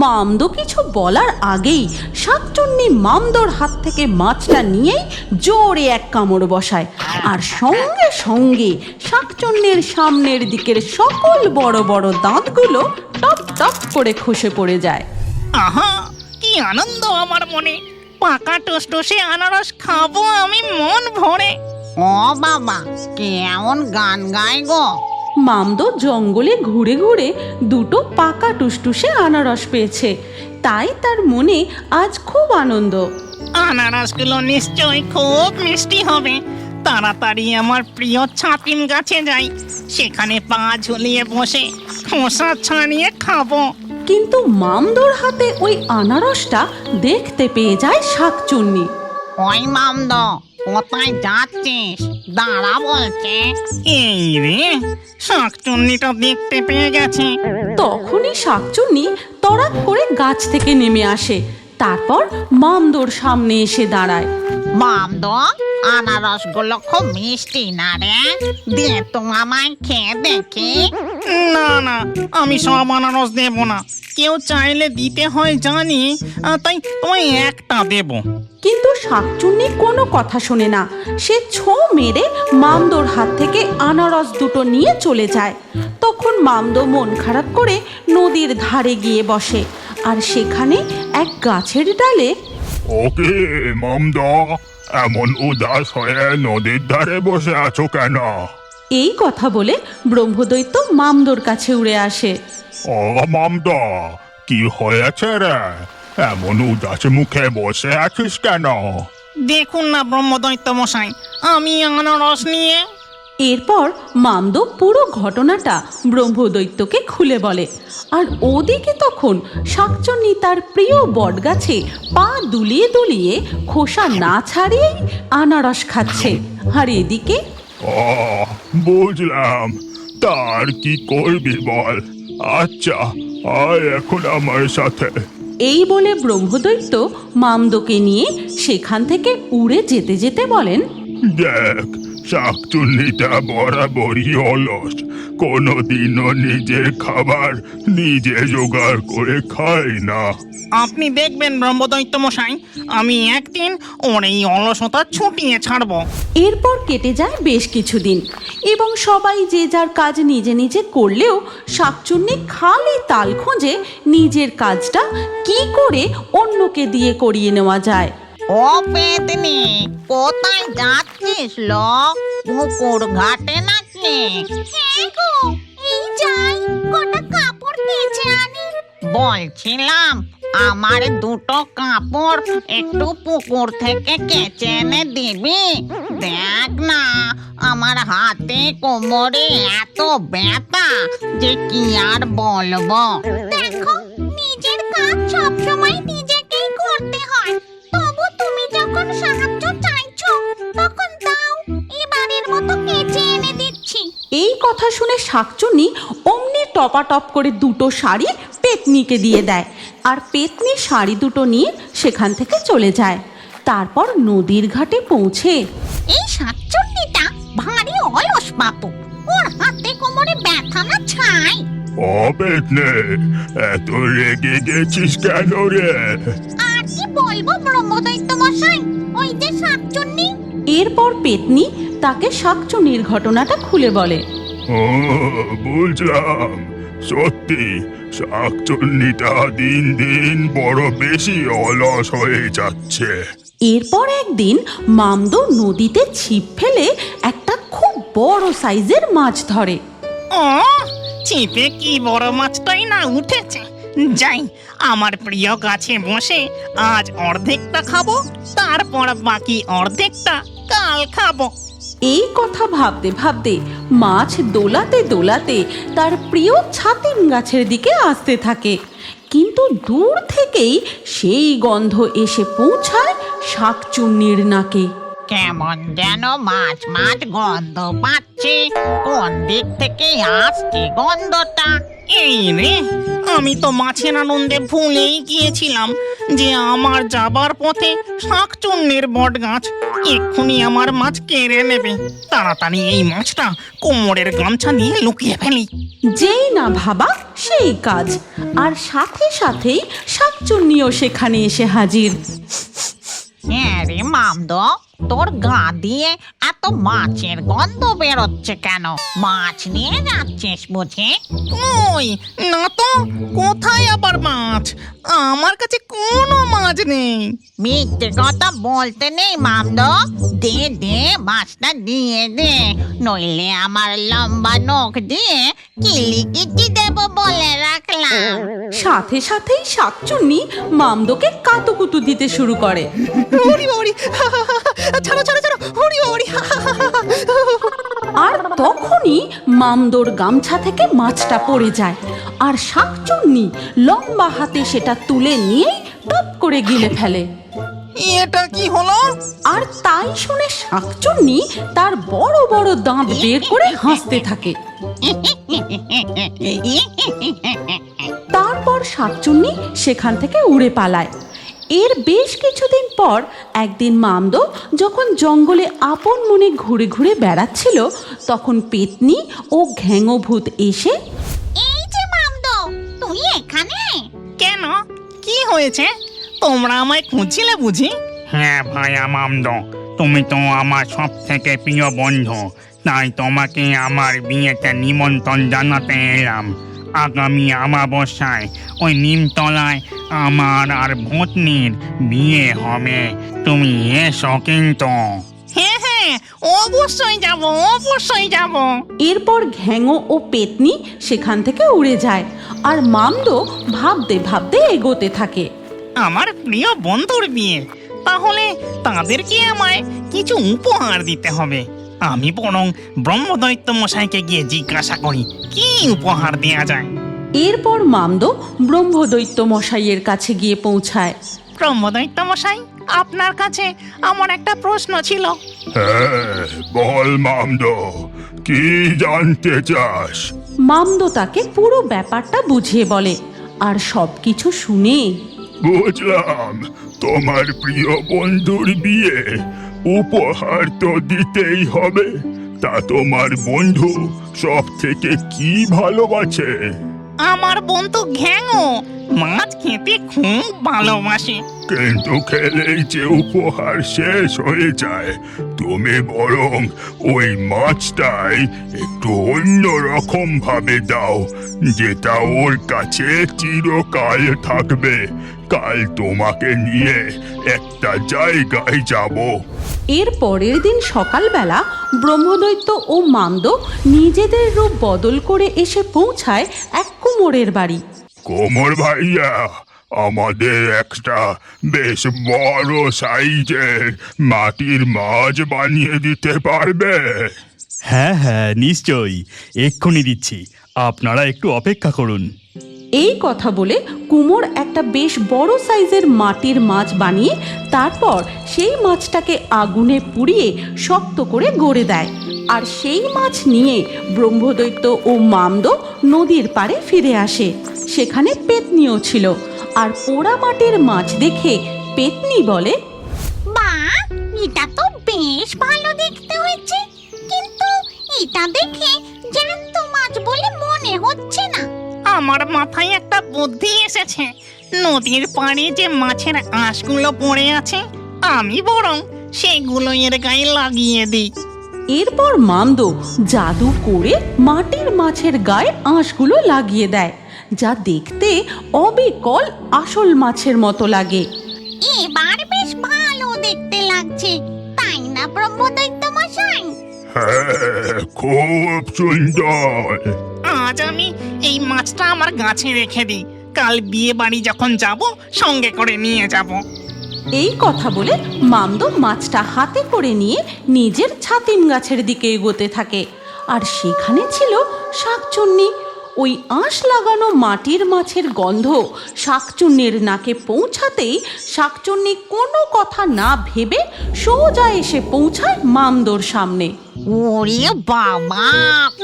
মামদো কিছু বলার আগেই শাকচুন্নি মামদোর হাত থেকে মাছটা নিয়েই জোরে এক কামড় বসায়, আর সঙ্গে সঙ্গে শাকচুন্নির সামনের দিকের সকল বড় বড় দাঁতগুলো টপ টপ করে খসে পড়ে যায়। আহা, কি আনন্দ আমার মনে! পাকা টুসটুসে আনারস খাবো আমি মন ভরে। ও বাবা, কেমন গান গায় গো! মামদো জঙ্গলে ঘুরে ঘুরে দুটো পাকা টুসটুসে আনারস পেয়েছে, তাই তার মনে আজ খুব আনন্দ। আনারসগুলো নিশ্চয়ই খুব মিষ্টি হবে। তাড়াতাড়ি আমার প্রিয় ছাতিম গাছে যাই, সেখানে পা ঝুলিয়ে বসে খোসা ছাড়িয়ে খাবো। কিন্তু মামদোর হাতে ওই আনারসটা দেখতে পেয়ে যায় শাকচুন্নি। ওই মামদ, কোথায় যাচ্ছিস? দাঁড়া বলছে। এই রে, শাকচুন্নিটা দেখতে পেয়ে গেছে। তখনই শাকচুন্নি তড়াক করে গাছ থেকে নেমে আসে, তারপর মামদোর সামনে এসে দাঁড়ায়। মামদ, আনারসগুলো খুব মিষ্টি না রে? দে তো আমায় খেয়ে দেখি। না না, আমি সব আনারস দেব না। কেউ চাইলে দিতে হয় জানি, তাই তোমায় একটা দেব। কিন্তু শাকচুন্নি কোনো কথা শোনে না, সে ছো মেরে মামদোর হাত থেকে আনারস দুটো নিয়ে চলে যায়। তখন মামদো মন খারাপ করে নদীর ধারে গিয়ে বসে, আর সেখানে এক গাছের ডালে ওকে মামদা, এমন উদাস হয়ে নদীর ধারে বসে আছো কেন? এই কথা বলে ব্রহ্মদৈত্য মামদোর কাছে উড়ে আসে। ও মামদা, কি হয়েছে রে? এমন উদাস মুখে বসে আছিস কেন? দেখুন না ব্রহ্মদৈত্য মশাই, আমি আনারস নিয়ে। এরপর মামদো পুরো ঘটনাটা ব্রহ্মদৈত্যকে খুলে বলে, আর ওদিকে তখন শাকচুন্নি তার প্রিয় বটগাছে পা দুলিয়ে দুলিয়ে খোসা না ছাড়িয়েই আনারস খাচ্ছে। আর এদিকে ও বুঝলাম, তার কি করবি বল? আচ্ছা, আয় এখন আমার সাথে। এই বলে ব্রহ্মদৈত্য মামদোকে নিয়ে সেখান থেকে উড়ে যেতে যেতে বলেন, দেখ, শাকচুন্নিটা বরাবরই অলস, কোনোদিনও নিজের খাবার নিজে জোগাড় করে খায় না। আপনি দেখবেন ব্রহ্মদৈত্য মশাই, আমি একদিন ওর এই অলসতা ছুটিয়ে ছাড়বো। এরপর কেটে যায় বেশ কিছুদিন, এবং সবাই যে যার কাজ নিজে নিজে করলেও শাকচুন্নি খালি তাল খোঁজে নিজের কাজটা কি করে অন্যকে দিয়ে করিয়ে নেওয়া যায়। ও পেতনি, কোথায় যাচ্ছিস লো? পুকুর ঘাটে নাকি? হ্যাঁ গো, এই যাই, কটা কাপড় কেচে আনি। বলছিলাম, আমার দুটো কাপড় একটু পুকুর থেকে কেচে এনে দিবি? দেখ না, আমার হাতে কোমরে এত ব্যথা যে কি আর বলবো। দেখো, নিজের কাজ সবসময় নিজেকেই করতে হয়। তবু তুমি যখন সাহায্য চাইছো, তখন দাও, এবারের মতো কেচে এনে দিচ্ছি। এই কথা শুনে শাকচুন্নি অমনি টপাটপ করে দুটো শাড়ি পেতনিকে দিয়ে দেয়, আর পেতনি শাড়ি দুটো নিয়ে সেখান থেকে চলে যায়। তারপর নদীর ঘাটে পৌঁছে এই শাকচুন্নিটা ভারী অলস বাপু, ওর হাতে কোমরে ব্যথা না ছাই। ও পেতনে, এত রেগে গেছিস কেন রে? আর কি বলবো ব্রহ্মদৈত্য মশাই, ওই যে শাকচুন্নি। এরপর পেতনি তাকে শাকচুন্নির ঘটনাটা খুলে বলে। ও বুঝলাম, সত্যি শাকচুন্নিটা দিন দিন বড় বেশি অলস হয়ে যাচ্ছে। এরপর একদিন মামদো নদীতে ছিপ ফেলে একটা খুব বড় সাইজের মাছ ধরে। ও, ছিপে কি বড় মাছটাই না উঠেছে। যাই, আমার প্রিয় গাছে বসে আজ অর্ধেকটা খাবো, তারপর বাকি অর্ধেকটা কাল খাবো। এই কথা ভাবতে ভাবতে মাছ দোলাতে দোলাতে তার প্রিয় ছাতিম গাছের দিকে আসতে থাকে, কিন্তু দূর থেকেই সেই গন্ধ এসে পৌঁছায় শাকচুন্নির নাকে। কেমন যেন মাছ মাছ গন্ধ পাচ্ছি, কোন দিক থেকে আসছে গন্ধটা? এই রে, আমি তো মাছের আনন্দে ভুলেই গিয়েছিলাম যে আমার যাবার পথে শাকচুন্নির বট গাছ এক্ষুনি আমার মাছ কেড়ে নেবে। তাড়াতাড়ি এই মাছটা কোমরের গামছা নিয়ে লুকিয়ে ফেলি। যেই না ভাবা সেই কাজ, আর সাথে সাথেই শাকচুন্নিও সেখানে এসে হাজির। হ্যাঁ রে মামদো, তোর গা দিয়ে এত মাছের গন্ধ বেরোচ্ছে কেন? মাছ নিয়ে যাচ্ছিস বুঝি? ওই না তো, কোথায় আবার মাছ? আমার কাছে কোনো মাছ নেই। মিথ্যে কথা বলতে নেই মামদো, দে দে মাছটা দিয়ে দে, নইলে আমার লম্বা নখ দিয়ে কিলিকিটি দেব বলে রাখলাম। সাথে সাথেই শাকচুন্নি মামদোকে কাতুকুতু দিতে শুরু করে। ওরি ওরি, ছাড়ো ছাড়ো ছাড়ো, ওরি ওরি। আর তখনই মামদোর গামছা থেকে মাছটা পড়ে যায়, আর শাকচুন্নি লম্বা হাতে সেটা তুলে নিয়ে টপ করে গিলে ফেলে। এটা কি হলো? আর তাই শুনে শাকচুন্নি তার বড় বড় দাঁত বের করে হাসতে থাকে। তারপর শাকচুন্নি সেখান থেকে উড়ে পালায়। এর বেশ কিছুদিন পর একদিন মামদো যখন জঙ্গলে আপন মনে ঘুরে ঘুরে বেড়াচ্ছিল, তখন পেতনি ও ঘ্যাঙো ভূত এসে, এই যে মামদো, তুই এখানে? কেন, কি হয়েছে? তোমরা আমায় খুঁজছিলে বুঝি? হ্যাঁ ভাইয়া মামদো, তুমি তো আমার সব থেকে প্রিয় বন্ধু, তাই তোমাকে আমার বিয়েতে নিমন্ত্রণ জানাতে এলাম। আগামী অমাবস্যায় ওই নিমতলায় আমার আর ভূতনির বিয়ে হবে, তুমি এসো কিন্তু। হ্যাঁ হ্যাঁ, অবশ্যই যাব, অবশ্যই যাব। এরপর ঘ্যাঙো ও পেতনি সেখান থেকে উড়ে যায়, আর মামদো ভাবতে ভাবতে এগোতে থাকে। আমার প্রিয় বন্ধুর বিয়ে, তাহলে তাদেরকে আমায় কিছু উপহার দিতে হবে। আমি বরং ব্রহ্মদৈত্য মশাইকে গিয়ে জিজ্ঞাসা করি কি উপহার দেওয়া যায়। এরপর মামদো ব্রহ্মদৈত্য মশাইয়ের কাছে গিয়ে পৌঁছায়। ব্রহ্মদৈত্য মশাই, আপনার কাছে আমার একটা প্রশ্ন ছিল। হ্যাঁ, বল মামদো, কি জানতে চাস? মামদো তাকে পুরো ব্যাপারটা বুঝিয়ে বলে, আর সবকিছু শুনে, বুঝলাম, তোমার প্রিয় বন্ধুর বিয়ে, উপহার তো দিতেই হবে। তা তোমার বন্ধু সব থেকে কি ভালোবাসে? আমার বন্ধু ঘ্যাঙো মাছ খেতে খুব ভালোবাসে। কিন্তু খেলেই যে উপহার শেষ হয়ে যায়, তুমি বরং ওই মাছটাই একটু অন্য রকম ভাবে দাও, যেটা ওর কাছে চিরকাল থাকবে। কাল তোমাকে নিয়ে একটা জায়গায় যাব। এর পরের দিন সকালবেলা ব্রহ্মদৈত্য ও মামদো নিজেদের রূপ বদল করে এসে পৌঁছায় এক কুমোরের বাড়ি। কোমর ভাইয়া, আমাদের একটা বেশ বড় সাইজের মাটির মাছ বানিয়ে দিতে পারবে? হ্যাঁ হ্যাঁ, নিশ্চয়ই, এক্ষুনি দিচ্ছি, আপনারা একটু অপেক্ষা করুন। এই কথা বলে কুমোর একটা বেশ বড় সাইজের মাটির মাছ বানিয়ে তারপর সেই মাছটাকে আগুনে পুড়িয়ে শক্ত করে গড়ে দেয়। আর সেই মাছ নিয়ে ব্রহ্মদৈত্য ও মামদো নদীর পাড়ে ফিরে আসে। সেখানে পেতনিও ছিল, আর পোড়া মাটির মাছ দেখে পেতনি বলে, বাহ, এটা তো বেশ ভালো দেখতে হয়েছে, কিন্তু এটা দেখে জ্যান্ত মাছ বলে মনে হচ্ছে না। আমার মাথায় একটা বুদ্ধি এসেছে। নদীর পাড়ে যে মাছের আঁশগুলো পড়ে আছে, আমি বরং সেগুলো এর গায়ে লাগিয়ে দিই। এরপর মামদো জাদু করে মাটির মাছের গায়ে আঁশগুলো লাগিয়ে দেয়, যা দেখতে অবিকল আসল মাছের মতো লাগে। এবার বেশ ভালো দেখতে লাগছে, তাই না ব্রহ্মদৈত্য মশাই? হ্যাঁ, খুব সুন্দর। আজ আমি এই মাছটা আমার গাছে রেখে দিই, কাল বিয়ে বাড়ি যখন যাব সঙ্গে করে নিয়ে যাব। এই কথা বলে মামদো মাছটা হাতে করে নিয়ে নিজের ছাতিম গাছের দিকে এগোতে থাকে। আর সেখানে ছিল শাকচুন্নি। ওই আঁশ লাগানো মাটির মাছের গন্ধ শাকচুন্নির নাকে পৌঁছাতেই শাকচুন্নি কোনো কথা না ভেবে সোজা এসে পৌঁছায় মামদোর সামনে। ওরে বাবা,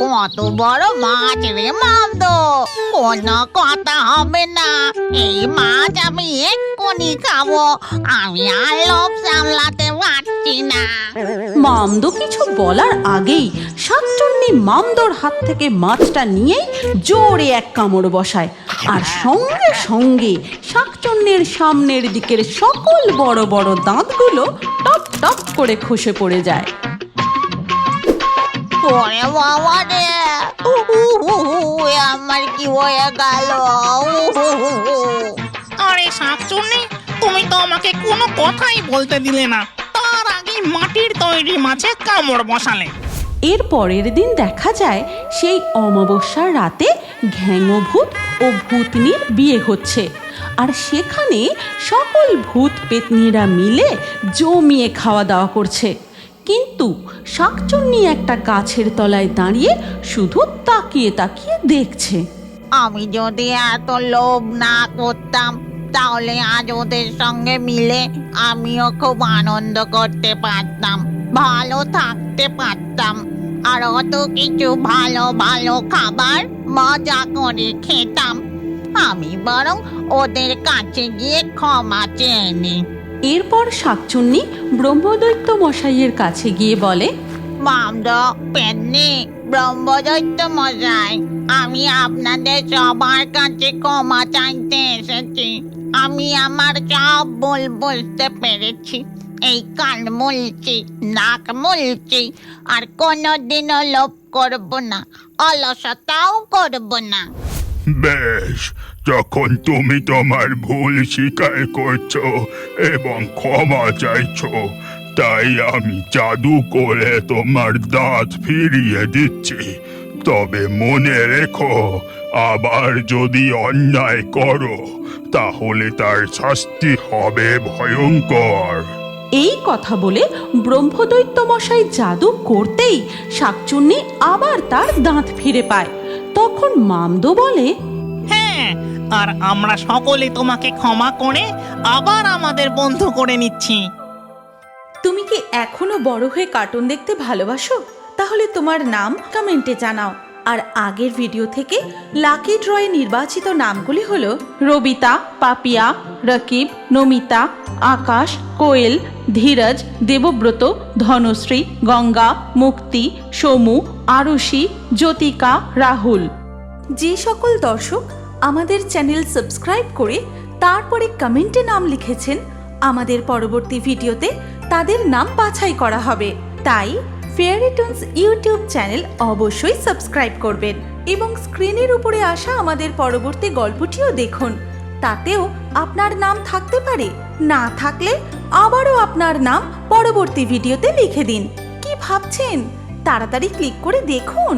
কত বড় মাছ রে মামদো! কোনো কথা হবে না, এই মাছ আমি এক্ষুনি খাবো। আমি আর লোভ সামলাতে পারছি না। মামদো কিছু বলার আগেই শাকচুন্নি মামদোর হাত থেকে মাছটা নিয়েই জোরে এক কামড় বসায়, আর সঙ্গে সঙ্গে শাকচুন্নির সামনের দিকের সকল বড় বড় দাঁতগুলো টপ টপ করে খসে পড়ে যায়। ওরে বাবা রে, আমার কি হয়ে গেল? আরে শাকচুন্নি, তুমি তো আমাকে কোনো কথাই বলতে দিলে না, তার আগে মাটির তৈরি মাছে কামড় বসালে। এর পরের দিন দেখা যায় সেই অমাবস্যার রাতে ঘ্যাঙভূত ও ভূতনির বিয়ে হচ্ছে, আর সেখানে সকল ভূত পেতনিরা মিলে জমিয়ে খাওয়া দাওয়া করছে। কিন্তু শাকচুন্নি একটা গাছের তলায় দাঁড়িয়ে শুধু তাকিয়ে তাকিয়ে দেখছে। আমি যদি এত লোভ না করতাম, তাহলে আজ ওদের সঙ্গে মিলে আমিও খুব আনন্দ করতে পারতাম, ভালো থাকতে পারতাম, আর অত কিছু ভালো ভালো খাবার মজা করে খেতাম। আমি বরং ওদের কাছে গিয়ে ক্ষমা চেয়ে নিই। এরপর শাকচুন্নি ব্রহ্মদৈত্য মশাইয়ের কাছে গিয়ে বলে, মামদো, পেন্নি, ব্রহ্মদৈত্য মশাই, আমি আপনাদের সবার কাছে ক্ষমা চাইতে এসেছি। আমি আমার সব ভুল বুঝতে পেরেছি। এই কান মুলছি, নাক মুলছি, আর কোনোদিনও লোভ করব না, অলসতাও করব না। বেশ, যখন তুমি তোমার ভুল স্বীকার করছো এবং ক্ষমা চাইছো, তাই আমি জাদু করে তোমার দাঁত ফিরিয়ে দিচ্ছি। তবে মনে রেখো, আবার যদি অন্যায় করো তাহলে তার শাস্তি হবে ভয়ঙ্কর। এই কথা বলে ব্রহ্মদৈত্য মশাই জাদু করতেই শাকচুন্নি আবার তার দাঁত ফিরে পায়। তখন মামদো বলে, হ্যাঁ, আর আমরা সকলে তোমাকে ক্ষমা করে আবার আমাদের বন্ধু করে নিচ্ছি। তুমি কি এখনো বড় হয়ে কার্টুন দেখতে ভালোবাসো? তাহলে তোমার নাম কমেন্টে জানাও। আর আগের ভিডিও থেকে লাকি ড্রয়ে নির্বাচিত নামগুলি হলো রবিতা, পাপিয়া, রকিব, নমিতা, আকাশ, কোয়েল, ধীরজ, দেবব্রত, ধনশ্রী, গঙ্গা, মুক্তি, সমু, আরুষি, জ্যোতিকা, রাহুল। যে সকল দর্শক আমাদের চ্যানেল সাবস্ক্রাইব করে তারপরে কমেন্টে নাম লিখেছেন, আমাদের পরবর্তী ভিডিওতে তাদের নাম বাছাই করা হবে। তাই ফেয়ারি টুনস ইউটিউব চ্যানেল অবশ্যই সাবস্ক্রাইব করবেন এবং স্ক্রিনের উপরে আসা আমাদের পরবর্তী গল্পটিও দেখুন। তাতেও আপনার নাম থাকতে পারে, না থাকলে আবারও আপনার নাম পরবর্তী ভিডিওতে লিখে দিন। কি ভাবছেন? তাড়াতাড়ি ক্লিক করে দেখুন।